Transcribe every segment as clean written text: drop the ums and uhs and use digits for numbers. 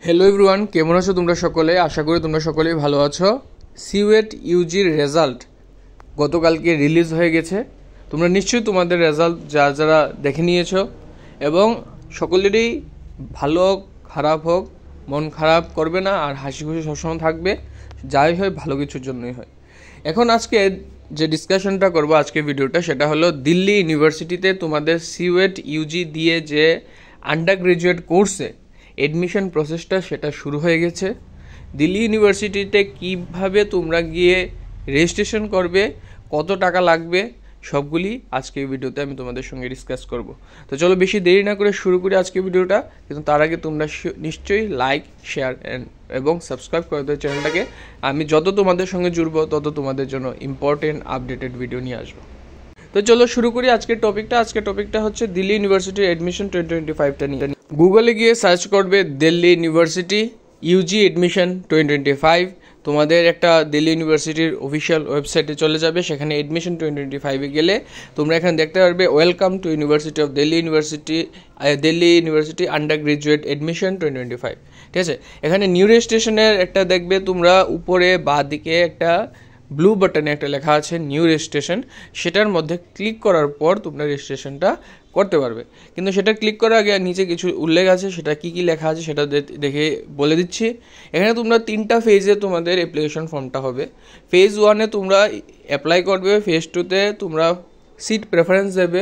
Hello everyone, কেমন আছো তোমরা সকলে? আশা করি তোমরা সকলেই ভালো আছো। সিউএট ইউজির রেজাল্ট গতকালকে রিলিজ হয়ে গেছে। তোমরা নিশ্চয়ই তোমাদের রেজাল্ট যারা দেখে নিয়েছো এবং সকলেরই ভালো হোক খারাপ হোক মন খারাপ করবে না, আর হাসি খুশি সবসময় থাকবে। যাই হয় ভালো কিছুর জন্যই হয়। এখন আজকে যে ডিসকাশনটা করবো আজকে ভিডিওটা, সেটা হলো দিল্লি ইউনিভার্সিটিতে তোমাদের সিউএট ইউজি দিয়ে যে আন্ডার গ্রাজুয়েট কোর্সে এডমিশন প্রসেসটা সেটা শুরু হয়ে গেছে। দিল্লি ইউনিভার্সিটিতে কিভাবে তোমরা গিয়ে রেজিস্ট্রেশন করবে, কত টাকা লাগবে, সবগুলি আজকে ভিডিওতে আমি তোমাদের সঙ্গে ডিসকাস করব। তো চলো বেশি দেরি না করে শুরু করি আজকে ভিডিওটা। কিন্তু তার আগে তোমরা নিশ্চয়ই লাইক শেয়ার এবং সাবস্ক্রাইব করে দেবো চ্যানেলটাকে। আমি যত তোমাদের সঙ্গে জুড়বো তত তোমাদের জন্য ইম্পর্টেন্ট আপডেটেড ভিডিও নিয়ে আসবো। তো চলো শুরু করি আজকের টপিকটা। আজকের টপিকটা হচ্ছে দিল্লি ইউনিভার্সিটির অ্যাডমিশন 2025টা নিয়ে। গুগলে গিয়ে সার্চ করবে দিল্লি ইউনিভার্সিটি ইউজি অ্যাডমিশন 2025। তোমাদের একটা দিল্লি ইউনিভার্সিটির অফিসিয়াল ওয়েবসাইটে চলে যাবে। সেখানে অ্যাডমিশন 2025-এ গেলে তোমরা এখানে দেখতে পারবে welcome to university of Delhi university under graduate admission 2025। ঠিক আছে, এখানে নিউ রেজিস্ট্রেশনের একটা দেখবে তোমরা উপরে বাঁ দিকে একটা ব্লু বাটনে একটা লেখা আছে নিউ রেজিস্ট্রেশন। সেটার মধ্যে ক্লিক করার পর তোমরা রেজিস্ট্রেশনটা করতে পারবে। কিন্তু সেটা ক্লিক করার আগে নিচে কিছু উল্লেখ আছে, সেটা কি কি লেখা আছে সেটা দেখে বলে দিচ্ছি। এখানে তোমরা 3টা ফেজে তোমাদের অ্যাপ্লিকেশন ফর্মটা হবে। ফেজ 1-এ তোমরা অ্যাপ্লাই করবে, ফেজ 2-তে তোমরা সিট প্রেফারেন্স দেবে,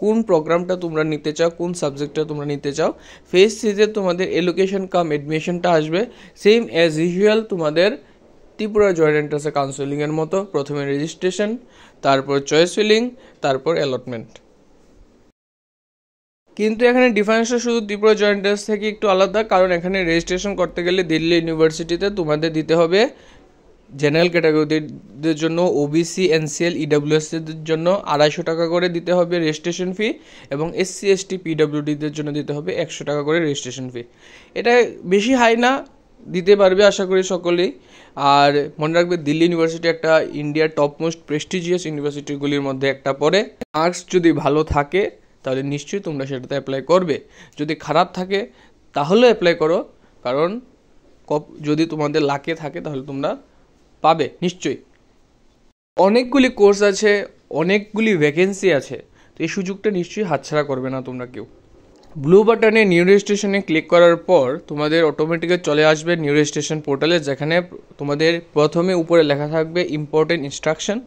কোন প্রোগ্রামটা তোমরা নিতে চাও, কোন সাবজেক্টটা তোমরা নিতে চাও। ফেজ 3-তে তোমাদের এলোকেশন কাম অ্যাডমিশনটা আসবে। সেম অ্যাজ ইউজুয়াল তোমাদের ত্রিপুরা জয়েন্ট এন্ট্রান্স কাউন্সেলিংয়ের মতো প্রথমে রেজিস্ট্রেশন, তারপর চয়েস ফিলিং, তারপর অ্যালটমেন্ট। কিন্তু এখানে ডিফারেন্সটা শুধু ত্রিপুরা জয়েন্ট এন্ট্রান্স থেকে একটু আলাদা, কারণ এখানে রেজিস্ট্রেশন করতে গেলে দিল্লি ইউনিভার্সিটিতে তোমাদের দিতে হবে জেনারেল ক্যাটাগরিদের জন্য, ওবিসি, এনসিএল, ইডাব্লিউএসদের জন্য 250 টাকা করে দিতে হবে রেজিস্ট্রেশন ফি, এবং এসসি, এসটি, পিডাব্লিউডিদের জন্য দিতে হবে 100 টাকা করে রেজিস্ট্রেশন ফি। এটা বেশি হাই না, দিতে পারবে আশা করি সকলেই। আর মনে রাখবে দিল্লি ইউনিভার্সিটি একটা ইন্ডিয়ার টপ মোস্ট প্রেস্টিজিয়াস ইউনিভার্সিটিগুলির মধ্যে একটা পড়ে। মার্কস যদি ভালো থাকে তাহলে নিশ্চয়ই তোমরা সেটাতে অ্যাপ্লাই করবে। যদি খারাপ থাকে তাহলে অ্যাপ্লাই করো, কারণ যদি তোমাদের লাকে থাকে তাহলে তোমরা পাবে নিশ্চয়ই। অনেকগুলি কোর্স আছে, অনেকগুলি ভ্যাকেন্সি আছে, তো এই সুযোগটা নিশ্চয়ই হাতছাড়া করবে না তোমরা কেউ। ব্লু বাটনে নিউ রেজিস্ট্রেশনে ক্লিক করার পর তোমাদের অটোমেটিক্যালি চলে আসবে নিউ রেজিস্ট্রেশন পোর্টালে, যেখানে তোমাদের প্রথমে উপরে লেখা থাকবে ইম্পর্টেন্ট ইনস্ট্রাকশন।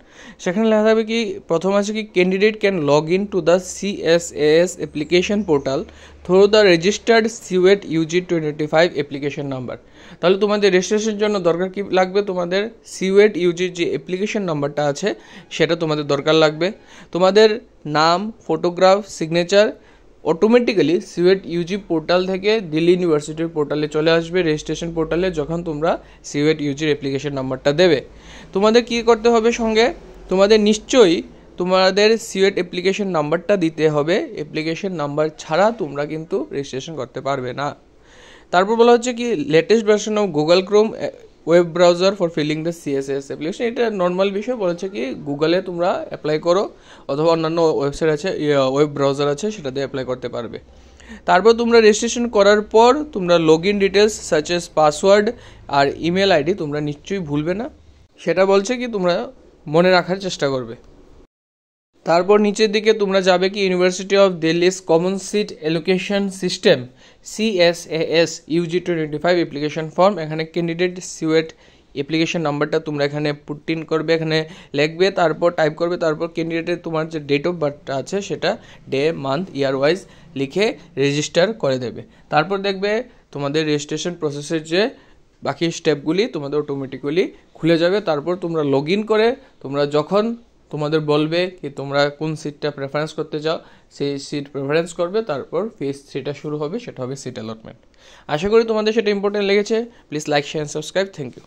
সেখানে লেখা থাকবে কি, প্রথম আছে কি, candidate can log in to the CSAS application portal through the registered CUET UG 2025 application number. তাহলে তোমাদের রেজিস্ট্রেশনের জন্য দরকার কি লাগবে, তোমাদের সিউএট ইউজির যে অ্যাপ্লিকেশন নাম্বারটা আছে সেটা তোমাদের দরকার লাগবে। তোমাদের নাম, photograph, signature automatically CUET UG portal থেকে দিল্লি ইউনিভার্সিটির পোর্টালে চলে আসবে, রেজিস্ট্রেশন পোর্টালে, যখন তোমরা সিউএট ইউজির অ্যাপ্লিকেশন নাম্বারটা দেবে। তোমাদের কি করতে হবে সঙ্গে, তোমাদের নিশ্চয়ই তোমাদের সিউএট অ্যাপ্লিকেশন নাম্বারটা দিতে হবে। অ্যাপ্লিকেশন নাম্বার ছাড়া তোমরা কিন্তু রেজিস্ট্রেশন করতে পারবে না। তারপর বলা হচ্ছে কি, latest version of Google Chrome web browser for filling the CSAS application. এটা নর্মাল বিষয়, বলেছে কি গুগলে তোমরা অ্যাপ্লাই করো, অথবা অন্যান্য ওয়েবসাইট আছে, ওয়েব ব্রাউজার আছে, সেটাতে অ্যাপ্লাই করতে পারবে। তারপর তোমরা রেজিস্ট্রেশন করার পর তোমরা log in details such as password আর ইমেল আইডি তোমরা নিশ্চয়ই ভুলবে না, সেটা বলছে কি তোমরা মনে রাখার চেষ্টা করবে। তারপর নিচের দিকে তোমরা যাবে কি, university of Delhi's common seat allocation system CSAS UG 2025 application form. এখানে ক্যান্ডিডেট সিউএট অ্যাপ্লিকেশন নাম্বারটা তোমরা এখানে পুট ইন করবে, এখানে লিখবে, তারপর টাইপ করবে, তারপর ক্যান্ডিডেটের তোমার যে ডেট অফ বার্থটা আছে সেটা ডে, মান্থ, ইয়ার ওয়াইজ লিখে রেজিস্টার করে দেবে। তারপর দেখবে তোমাদের রেজিস্ট্রেশন প্রসেসের যে বাকি স্টেপগুলি তোমাদের অটোমেটিক্যালি খুলে যাবে। তারপর তোমরা লগ ইন করে তোমরা যখন তোমাদের বলবে কি তোমরা কোন সিটটা প্রেফারেন্স করতে চাও, সেই সিট প্রেফারেন্স করবে। তারপর ফেজ 3টা শুরু হবে, সেটা হবে সিট অ্যালটমেন্ট। আশা করি তোমাদের সেটা ইম্পর্টেন্ট লেগেছে। Please like, share, subscribe. Thank you.